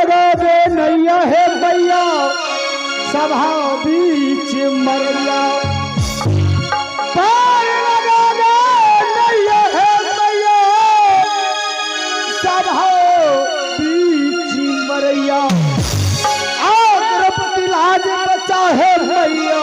लगोगे नैया है भैया सभा बीच मरैया पार लगोगे नैया है भैया सभा बीच मरैया द्रौपदी लाज बचा है भैया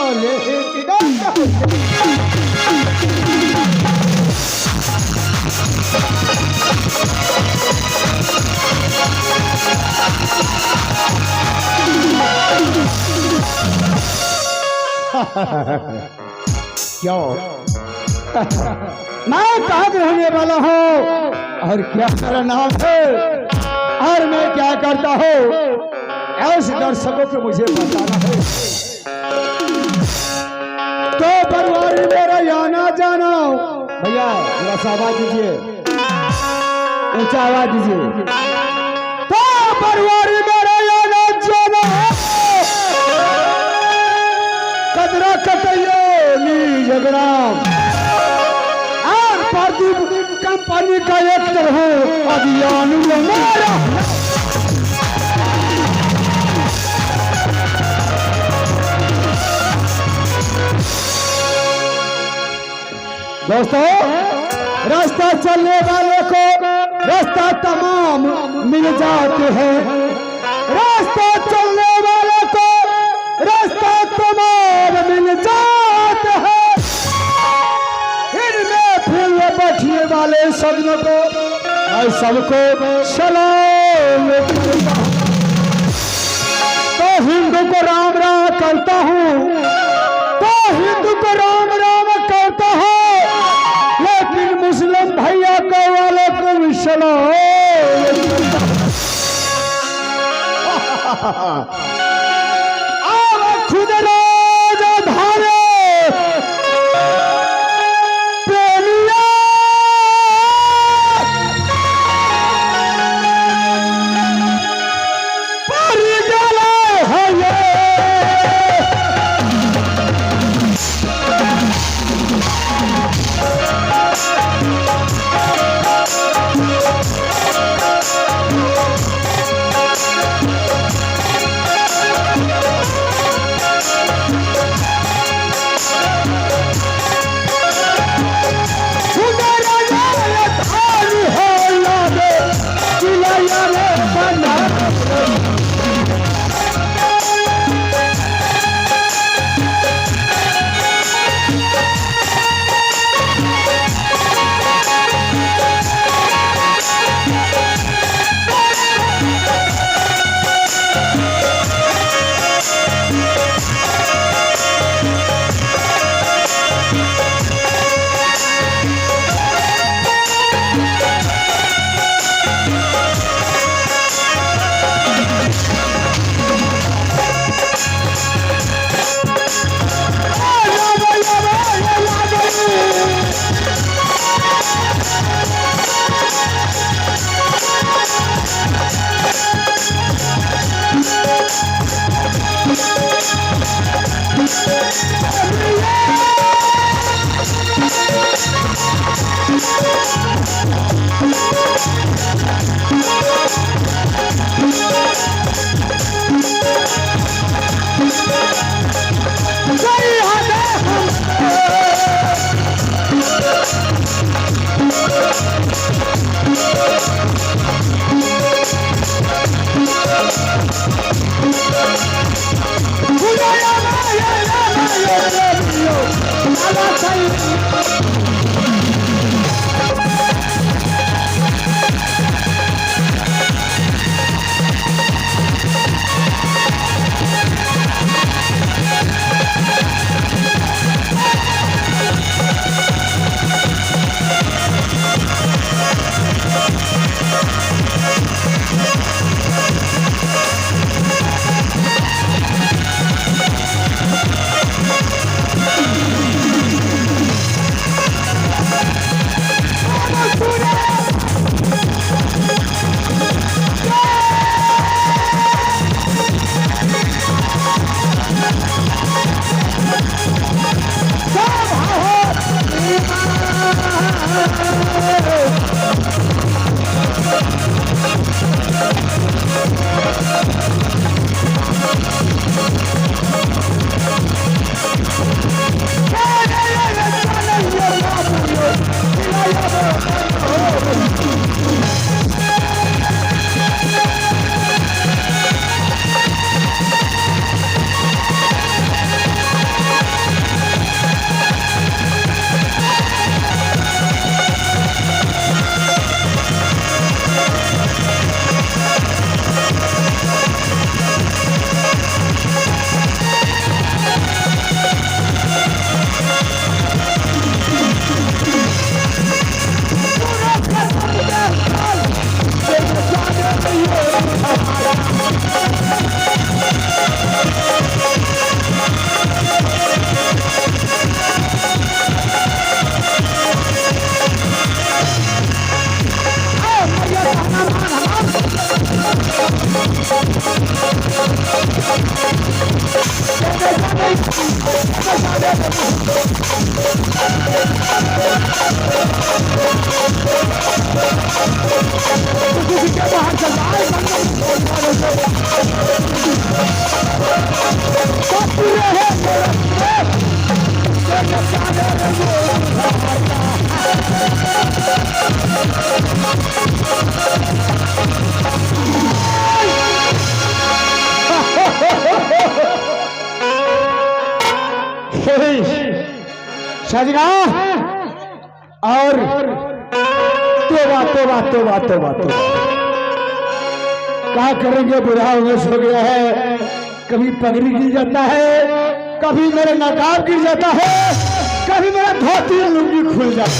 क्यों मैं कहाँ के रहने वाला हूँ और क्या मेरा नाम है और मैं क्या करता हूँ ऐसे दर्शकों को मुझे बताना है। तो परिवार मेरा आना जाना भैया थोड़ा सा आवाज दीजिए ऊंचा आवाज दीजिए। तो परिवार मेरा आना जाना कदरा कतयो जगराम और प्रदीप कंपनी का एक्टर हूँ अभियान मेरा। दोस्तों रास्ता चलने वाले को रास्ता तमाम मिल जाते हैं। रास्ता चलने वाले को रास्ता तमाम मिल जाते हैं। इनमें फिर बैठने वाले सदनों को मैं सबको सलाम तो हिंदू को राम राम करता हूँ तो हिंदू को राम राम करता हूँ लेकिन मुस्लिम भैया को वालेकुम सलाम। अब खुद रोज धारे प्रेमिया पर गले है शाहजगा और तोबा तोबा तोबा तोबा तोबा क्या करेंगे, बुढ़ा उमेश हो गया है। कभी पगड़ी गिर जाता है, कभी मेरा नकाब गिर जाता है, कभी मेरा धोती लुंगी खुल जाता है।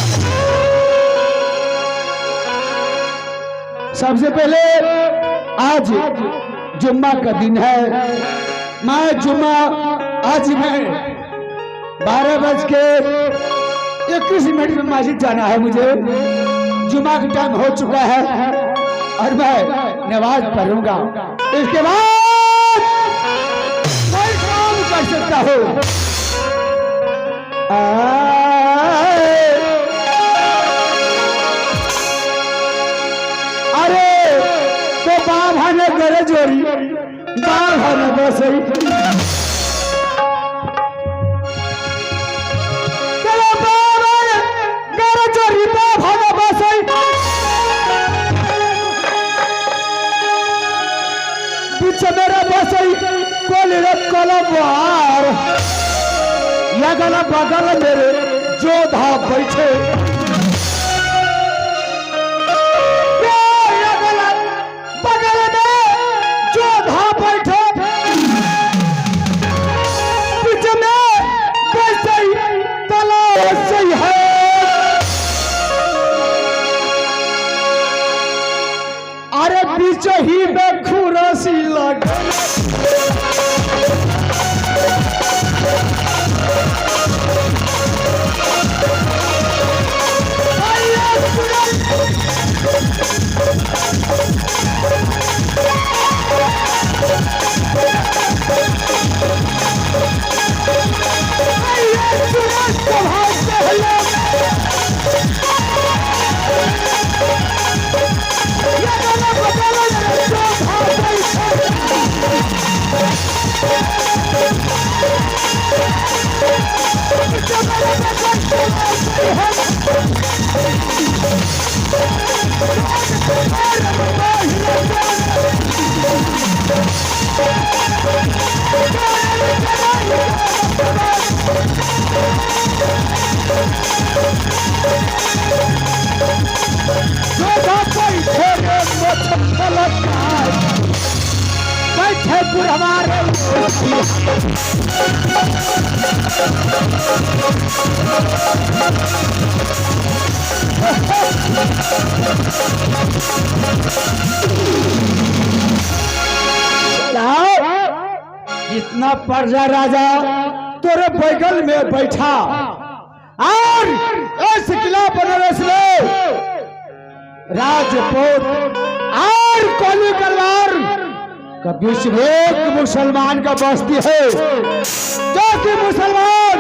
सबसे पहले आज जुम्मा का दिन है। मैं जुम्मा आज मैं 12:21 में मस्जिद जाना है। मुझे जुम्मा का टाइम हो चुका है और मैं नमाज पढ़ूंगा। इसके बाद कोई काम कर सकता हूँ। अरे तो बाबा ने करे जोरी, बाबा ने बसई, मेरा बसई कोली कलबार या गला बगल मेरे जोधा बैठे, बगल में जोधा बैठे, पीछे में बसई तलाश सही है। अरे पीछे ही में खुरासी लग हमारे इतना प्रजा राजा तोरे बगल में बैठा और इस किला बनारस में राजपूत और कोली कलवार का बीच में एक मुसलमान का बस्ती है, जो कि मुसलमान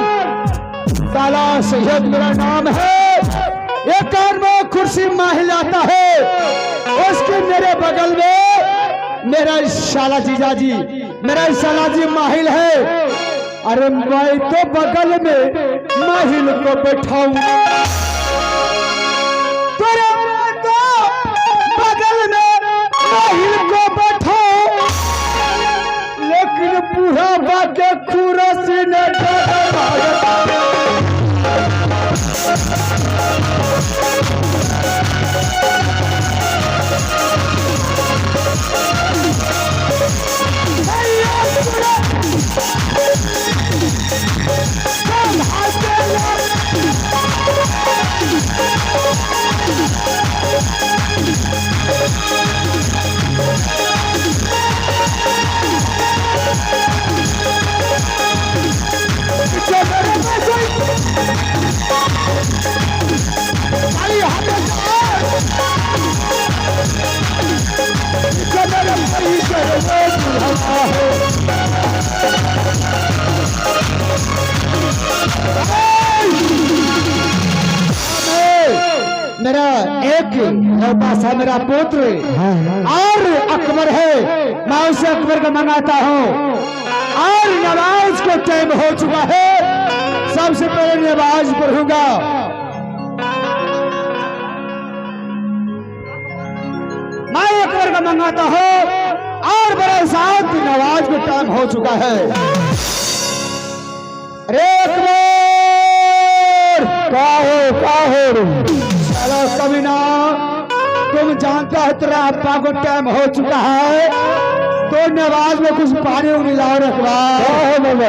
ताला सैयद मेरा नाम है। एक में कुर्सी माहिल आता है, उसके मेरे बगल में मेरा शाला जीजा जी, मेरा शाला जी माहिल है। अरे मैं तो बगल में माहिल को बैठाऊं, तो बगल में माहिल को बैठाऊं, लेकिन बूढ़ा बाके खुरासी ने मेरे पास है मेरा पुत्र और अकबर है, मैं उसे अकबर का मंगाता हूँ। और नवाज को टाइम हो चुका है, सबसे पहले नवाज पढ़ूंगा। मैं अकबर का मंगाता हूँ और मेरे साथ नवाज को टाइम हो चुका है। अरे अकबर का हो चलो कमीना, तुम जानता है तेरा अब्बा को टाइम हो चुका है, तो नवाज में कुछ पानी मिलाओ रखवा।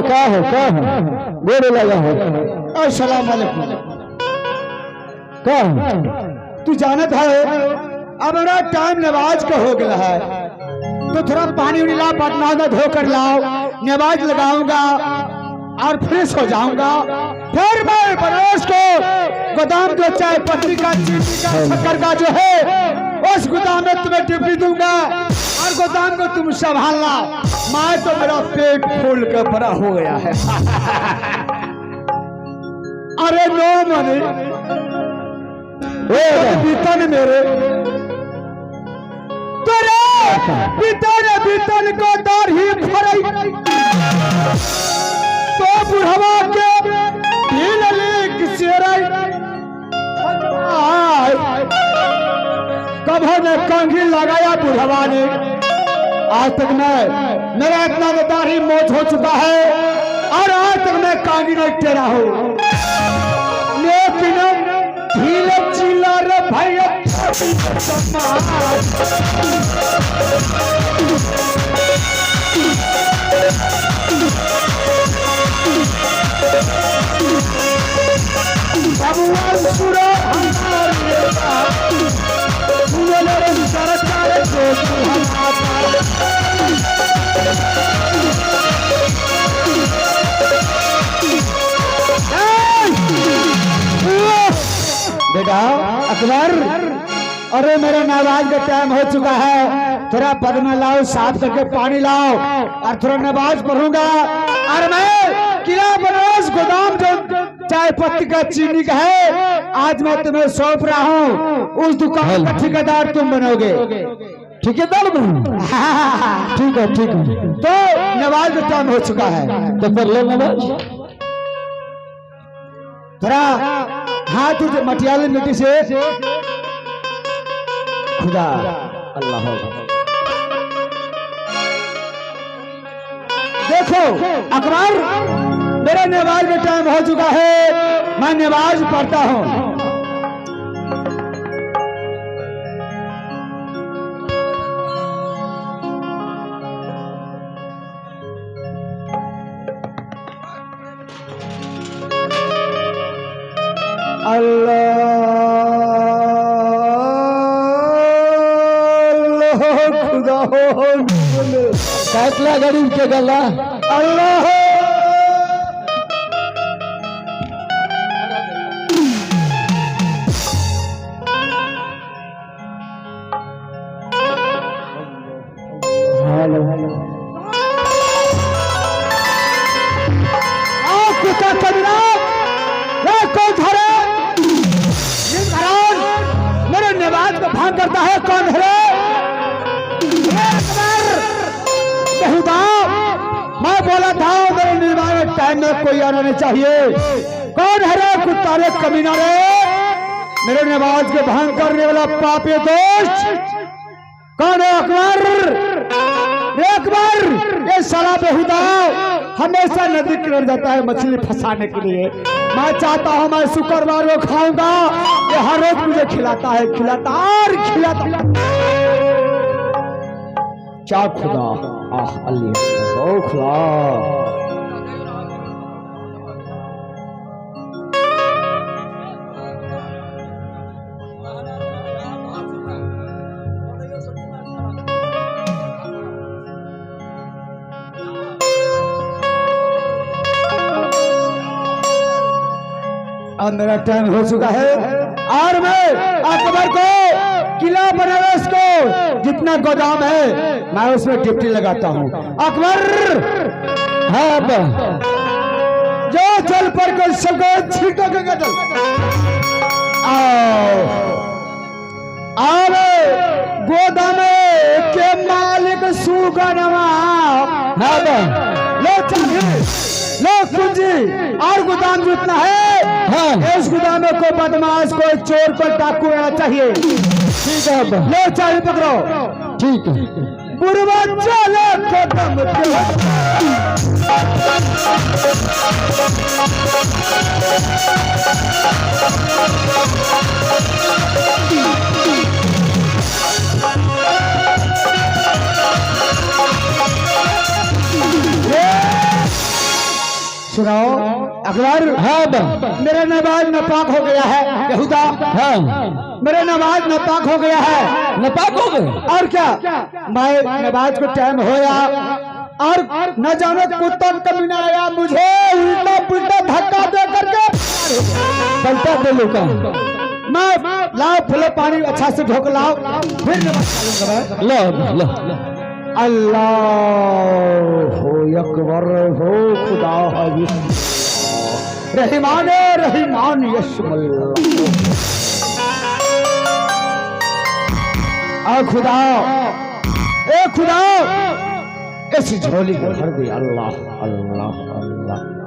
क्या हो गोरे लगा हो। अस्सलाम वालेकुम। क्या तू जानत है अब मेरा टाइम नवाज का हो गया है, तो थोड़ा पानी मिला पटना धोकर लाओ, नवाज लगाऊंगा और फ्रेश हो जाऊंगा। फिर मैं बनारस को गोदाम जो चाय पत्ती का चीनी का शक्कर का जो है उस गोदाम में तुम्हें ड्यूटी दूंगा और गोदाम को तुम संभालना। मैं तो मेरा पेट फूल कर भरा हो गया है। अरे नो मनी बीतन मेरे बीतन को दर ही फरई तो बुढ़वा के कभो ने कंघी लगाया बुढ़वा ने, आज तक मैं मेरा इतना दाढ़ी मोच हो चुका है और आज तक मैं कांगी नहीं टेरा हूँ। लेकिन ढीले चिल्ला रे भैया बेटा अकबर, अरे मेरे नवाज का टाइम हो चुका है, थोड़ा पदमा लाओ, साफ करके पानी लाओ और थोड़ा नवाज पढ़ूंगा। और मैं किला बनारस गोदाम जो चाय पत्ती का चीनी का है, आज मैं तुम्हें सौंप रहा हूँ, उस दुकान का ठेकेदार तुम बनोगे। ठेकेदार बनूं? ठीक है ठीक है। तो नवाज का टाइम हो चुका है, तो फिर ले नवाज। थोड़ा हाथ मटियाले मिट्टी से खुदा अल्लाह देखो अकबर, मेरा नमाज का टाइम हो चुका है, मैं नमाज पढ़ता हूँ। फैसला गरीब के गला अल्लाह कुत्ता कमीना कौन धरे मेरे नवाज को भांग करता है, कौन है? मैं बोला था मेरे निर्माण टाइम में कोई आना नहीं चाहिए। कौन है रे कुत्ता रे कमीना रे, मेरे नवाज के भांग करने वाला पापी दोस्त कौन है? अकबर, ये साला बेहुदा हमेशा नदी किनारे जाता है मछली फंसाने के लिए। मैं चाहता हूँ मैं शुक्रवार को खाऊंगा, ये हर रोज मुझे खिलाता है, खिलाता और खिलाता। क्या खुदा अल्लाह ओ खुदा। अब मेरा टाइम हो चुका है और मैं अकबर को किला बनारस को जितना गोदाम है मैं उसमें ड्यूटी लगाता हूँ। अकबर हाँ जो चल पर को सबको छीटो के कदम आओ और गोदाम के मालिक सुगनमा लो चाहिए लो कुंजी और गोदाम जितना है हाँ। इस गोदाम को बदमाश को चोर को डाकू रहना चाहिए। ठीक है लो चाहिए पकड़ो। ठीक है बुरबा चले कदम सुनाओ अकबर। हाँ मेरा नमाज नापाक हो गया है यहूदा। हाँ मेरा नमाज नापाक हो गया है। नापाक हो गया और क्या मैं नमाज को टाइम होया और न जाने कुत्ता कमीना आया मुझे उल्टा पुल्टा धक्का दे करके पलटा दे लूका। मैं लाओ फुले पानी अच्छा से ढोक लाओ फिर नमाज लो लो अल्लाह हो अकबर हो खुदा रहीमान रहीमान यशमल्लाह आ खुदा ए खुदा इस झोली को भर दे। अल्लाह अल्लाह अल्लाह